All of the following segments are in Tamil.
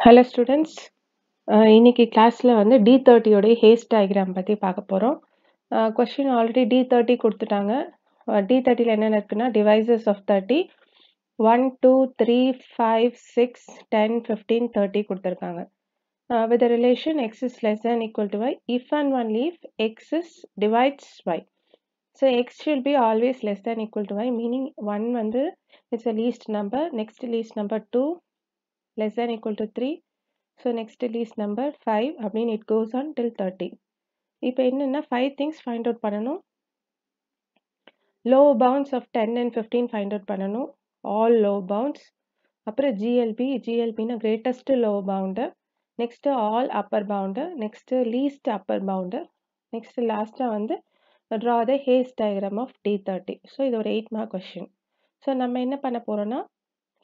Hello students. இன்னைக்கு கிளாஸில் வந்து D30 உடைய ஹேஸ் டயக்ராம் பற்றி பார்க்க போகிறோம். கொஸ்டின் ஆல்ரெடி D30 கொடுத்துட்டாங்க. D30ல் என்னென்ன இருக்குன்னா டிவைசஸ் ஆஃப் 30 1 2 3 5 6 10 15 30 கொடுத்துருக்காங்க. With the relation x is less than equal to y if and only if x is divides y. So x should be always less than equal to y, meaning 1 வந்து it's the least number, next least number 2 less than equal to 3. So next least number 5 அப்படின்னு it goes on till 30. இப்போ என்னன்னா 5 things find out பண்ணணும். Low bounds of 10 and 15 find out பண்ணணும். All low bounds. அப்புறம் GLBனா greatest low bound. Next all upper bound. Next least upper bound. Next last வந்து draw the Hayes diagram of D30. So இது ஒரு 8 mark question. So நம்ம என்ன பண்ண போறோம்னா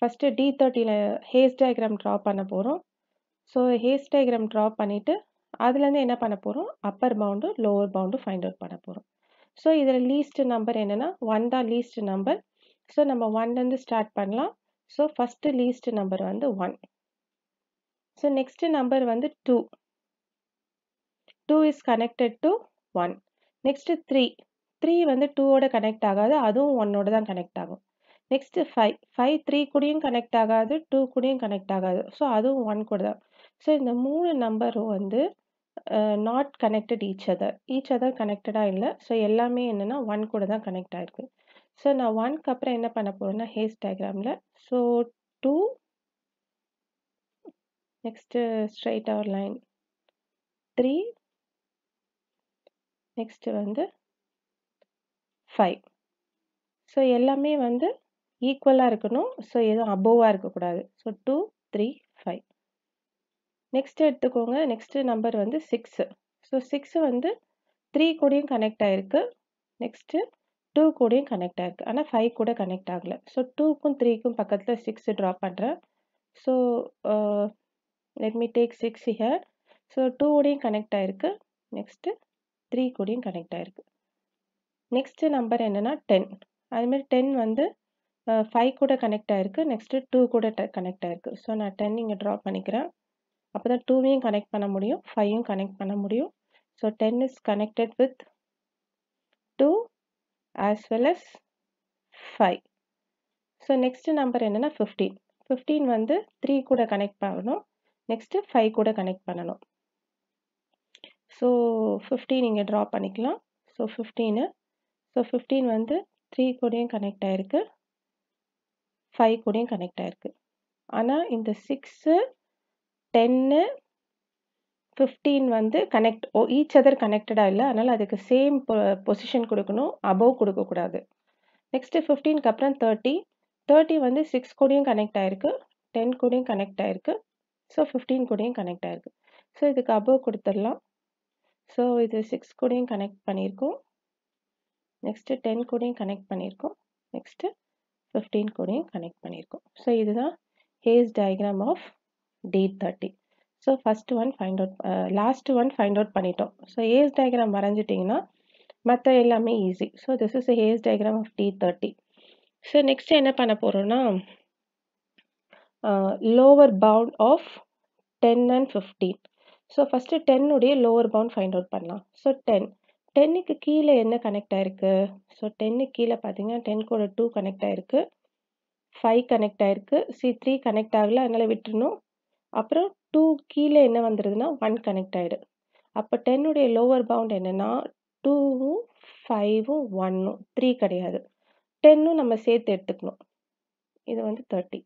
first D30ல Hayes diagram draw பண்ண போறோம். ஸோ ஹேஸ் டயக்ராம் ட்ரா பண்ணிவிட்டு அதுலேருந்து என்ன பண்ண போகிறோம், upper bound lower bound find out பண்ண போகிறோம். ஸோ இதில் லீஸ்ட் நம்பர் என்னென்னா 1 தான் லீஸ்ட் நம்பர். ஸோ நம்ம 1லேருந்து ஸ்டார்ட் பண்ணலாம். ஸோ ஃபஸ்ட்டு லீஸ்ட் நம்பர் வந்து 1. ஸோ நெக்ஸ்ட்டு நம்பர் வந்து 2. 2 இஸ் கனெக்டட் டு 1. நெக்ஸ்ட்டு 3 வந்து 2ஓட கனெக்ட் ஆகாது, அதுவும் 1ஓட தான் கனெக்ட் ஆகும். நெக்ஸ்ட்டு 5 3 கூடயும் கனெக்ட் ஆகாது, 2 கூடயும் கனெக்ட் ஆகாது. ஸோ அதுவும் 1 கூட தான். ஸோ இந்த 3 நம்பரும் வந்து நாட் கனெக்டட் ஈச் அதர் கனெக்டடாக இல்லை. ஸோ எல்லாமே என்னென்னா 1 கூட தான் கனெக்ட் ஆகிருக்கு. ஸோ நான் 1க்கு அப்புறம் என்ன பண்ண போகிறேன்னா ஹேஸ் டயக்ராமில் ஸோ 2 நெக்ஸ்ட்டு ஸ்ட்ரைட் அவர் லைன் 3 நெக்ஸ்ட்டு வந்து 5. ஸோ எல்லாமே வந்து ஈக்குவலாக இருக்கணும். ஸோ எதுவும் அபோவாக இருக்கக்கூடாது. ஸோ 2 3 5. நெக்ஸ்ட் எடுத்துக்கோங்க. நெக்ஸ்ட் நம்பர் வந்து 6. ஸோ 6 வந்து 3 கூடயும் கனெக்ட் ஆகிருக்கு. நெக்ஸ்ட்டு 2 கூடயும் கனெக்ட் ஆகிருக்கு. ஆனால் 5 கூட கனெக்ட் ஆகலை. ஸோ 2க்கும் 3க்கும் பக்கத்தில் 6 ட்ரா பண்ணுறேன். So let me take 6 here. So 2 கூடயும் கனெக்ட் ஆகிருக்கு. நெக்ஸ்ட்டு 3 கூடயும் கனெக்ட் ஆகிருக்கு. நெக்ஸ்ட்டு நம்பர் என்னென்னா 10. அதுமாதிரி 10 வந்து 5 கூட கனெக்ட் ஆகிருக்கு. நெக்ஸ்ட்டு 2 கூட கனெக்ட் ஆகிருக்கு. ஸோ நான் 10 இங்கே ட்ரா பண்ணிக்கிறேன். அப்போ தான் 2வையும் கனெக்ட் பண்ண முடியும், 5யும் கனெக்ட் பண்ண முடியும். So 10 is connected with 2 as well as 5. So next number என்னென்னா 15. 15 வந்து 3 கூட கனெக்ட் பண்ணணும். நெக்ஸ்ட்டு 5 கூட கனெக்ட் பண்ணணும். ஸோ 15 இங்கே ட்ரா பண்ணிக்கலாம். ஸோ 15 வந்து 3 கூடயும் கனெக்ட் ஆகிருக்கு, 5 கூடயும் கனெக்ட் ஆகிருக்கு. ஆனால் இந்த 6 10 15 வந்து ஈச் அதர் கனெக்டடாக இல்லை. அதனால் அதுக்கு சேம் பொசிஷன் கொடுக்கணும், அபோவ் கொடுக்கக்கூடாது. நெக்ஸ்ட்டு 15க்கு அப்புறம் 30 வந்து 6 கூடயும் கனெக்ட் ஆகிருக்கு, 10 கூடயும் கனெக்ட் ஆகிருக்கு. ஸோ 15 கூடயும் கனெக்ட் ஆகிருக்கு. ஸோ இதுக்கு அபோவ் கொடுத்துடலாம். ஸோ இது 6 கூடயும் கனெக்ட் பண்ணியிருக்கோம். நெக்ஸ்ட்டு 10 கூடயும் கனெக்ட் பண்ணியிருக்கோம். நெக்ஸ்ட்டு 15 கூடயும் கனெக்ட் பண்ணியிருக்கோம். ஸோ இதுதான் Hasse diagram of D30. So first one find out, last one find out பண்ணிட்டோம். ஸோ ஹேஸ் டயக்ராம் வரைஞ்சிட்டிங்கன்னா மற்ற எல்லாமே easy. So this is Hasse diagram of D30. So next என்ன பண்ண போகிறோம்னா lower bound of 10 and 15. So first 10 உடைய லோவர் பவுண்ட் ஃபைண்ட் அவுட் பண்ணலாம். ஸோ 10க்கு கீழே என்ன கனெக்ட் ஆகிருக்கு? ஸோ 10க்கு கீழே பார்த்தீங்கன்னா 10 கூட 2 கனெக்ட் ஆகிருக்கு, 5 கனெக்ட் ஆகிருக்கு. 3 கனெக்ட் ஆகலை, அதனால் விட்டுருணும். அப்புறம் 2 கீழே என்ன வந்துடுதுன்னா 1 கனெக்ட் ஆகிடு. அப்போ 10 உடைய லோவர் பவுண்ட் என்னென்னா 2வும் 5வும் 1ம், 3 கிடையாது. 10ம் நம்ம சேர்த்து எடுத்துக்கணும். இது வந்து 30.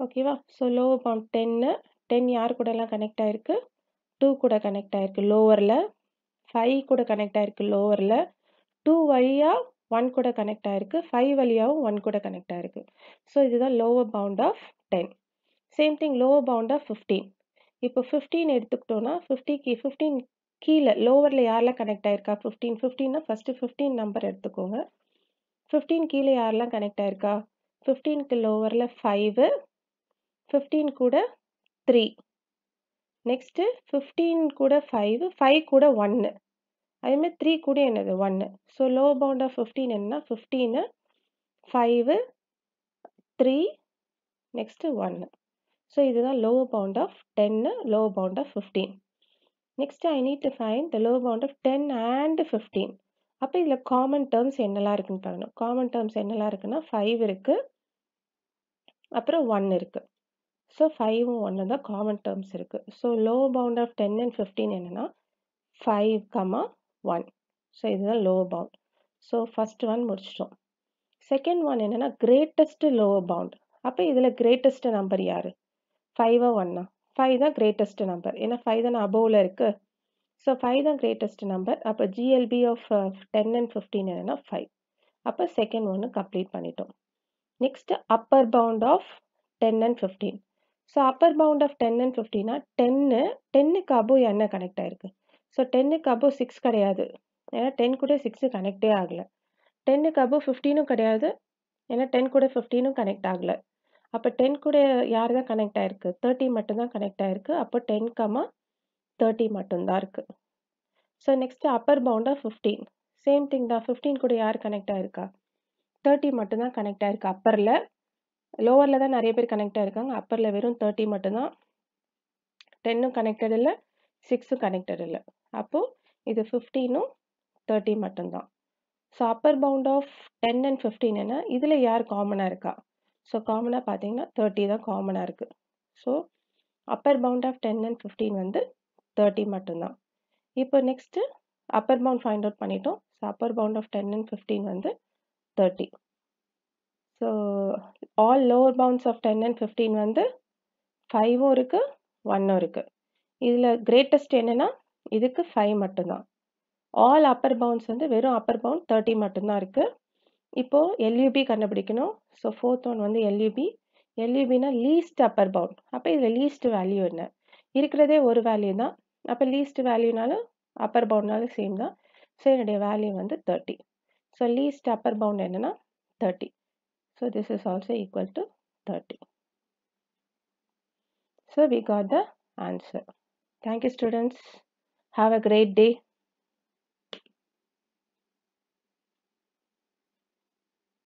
ஓகேவா? ஸோ லோவர் பவுண்ட் 10 யார் கூடலாம் கனெக்ட் ஆகிருக்கு? 2 கூட கனெக்ட் ஆகிருக்கு லோவரில், 5 கூட கனெக்ட் ஆகிருக்கு லோவரில், 2 வழியாக 1 கூட கனெக்ட் ஆகிருக்கு, 5 வழியாகவும் 1 கூட கனெக்ட் ஆகிருக்கு. ஸோ இதுதான் lower bound of 10. Same thing lower bound of 15. இப்போ 15 எடுத்துக்கிட்டோன்னா 15 கீழே லோவரில் யாரெல்லாம் கனெக்ட் ஆகிருக்கா? 15னா ஃபஸ்ட்டு 15 நம்பர் எடுத்துக்கோங்க. 15 கீழே யாரெல்லாம் கனெக்ட் ஆகிருக்கா? 15க்கு லோவரில் 5, 15 கூட 3, நெக்ஸ்ட்டு 15 கூட 5 கூட 1, அதேமாதிரி 3 கூட என்னது 1. ஸோ லோவர் பவுண்ட் ஆஃப் 15 என்னன்னா 15 5 3 நெக்ஸ்ட்டு 1. ஸோ இதுதான் lower bound of 10, lower bound of 15. Next I need to find the lower bound of 10 and 15. அப்போ இதில் காமன் டேர்ம்ஸ் என்னெல்லாம் இருக்குன்னு பார்க்கணும். காமன் டேர்ம்ஸ் என்னெல்லாம் இருக்குன்னா 5 இருக்கு, அப்புறம் 1 இருக்கு. ஸோ 5ம் 1 தான் காமன் டேர்ம்ஸ் இருக்கு. So lower bound of 10 and 15 என்னன்னா 5, 1. ஸோ இதுதான் lower bound. So first one முடிச்சிட்டோம். செகண்ட் ஒன் என்னன்னா கிரேட்டஸ்ட் லோவர் பவுண்ட். அப்போ இதில் கிரேட்டஸ்ட் நம்பர் யாரு? 5 1 5 தான் கிரேட்டஸ்ட் நம்பர். ஏன்னா 5 தான் அபோவ்ல இருக்கு. ஸோ 5 தான் கிரேட்டஸ்ட் நம்பர். அப்போ GLB ஆஃப் 10 and 15 என்னன்னா 5. அப்போ செகண்ட் ஒன்று கம்ப்ளீட் பண்ணிட்டோம். Next upper bound of 10 and 15. So upper bound of 10 and 15னா 10க்கு அபோவ் என்ன கனெக்ட் ஆயிருக்கு? ஸோ 10க்கு அபோவ் 6 கிடையாது. ஏன்னா 10 கூட 6 கனெக்டே ஆகலை. 10க்கு அபோவ் 15ம் கிடையாது. ஏன்னா 10 கூட 15ம் கனெக்ட் ஆகலை. அப்போ 10 கூட யார் தான் கனெக்ட் ஆயிருக்கு? 30 மட்டும்தான் கனெக்ட் ஆயிருக்கு. அப்போ 10, 30 மட்டும்தான் இருக்கு. So next upper bound of 15. Same thing தான். 15 கூட யார் கனெக்ட் ஆயிருக்கா? 30 மட்டும்தான் கனெக்ட் ஆயிருக்கு அப்பரில். லோவரில் தான் நிறைய பேர் கனெக்ட் ஆயிருக்காங்க. அப்பரில் வெறும் 30 மட்டும்தான். 10ம் கனெக்டட் இல்லை, 6ம் கனெக்டட் இல்லை. அப்போது இது 15ம் 30 மட்டும்தான். So upper bound of 10 and 15 என்ன? இதில் யார் காமனாக இருக்கா? ஸோ காமனாக பார்த்தீங்கன்னா 30 தான் காமனாக இருக்குது. So upper bound of 10 and 15 வந்து 30 மட்டும்தான். இப்போ next upper bound find out பண்ணிட்டோம். So upper bound of 10 and 15 வந்து 30. So all lower bounds of 10 and 15 வந்து 5ம் இருக்குது, 1ம் இருக்குது. இதில் கிரேட்டஸ்ட் என்னென்னா இதுக்கு 5 மட்டும்தான். ஆல் அப்பர் பவுண்ட்ஸ் வந்து வெறும் அப்பர் பவுண்ட் 30 மட்டும்தான் இருக்குது. இப்போது LUB கண்டுபிடிக்கணும். ஸோ ஃபோர்த் ஒன் வந்து LUBனா லீஸ்ட் அப்பர் பவுண்ட். அப்போ இதில் லீஸ்ட் வேல்யூ என்ன? இருக்கிறதே ஒரு வேல்யூ தான். அப்போ லீஸ்ட் வேல்யூனாலும் அப்பர் பவுண்ட்னாலும் சேம் தான். ஸோ என்னுடைய வேல்யூ வந்து 30. ஸோ லீஸ்ட் அப்பர் பவுண்ட் என்னன்னா 30. So this is also equal to 30. So we got the answer. Thank you students. Have a great day.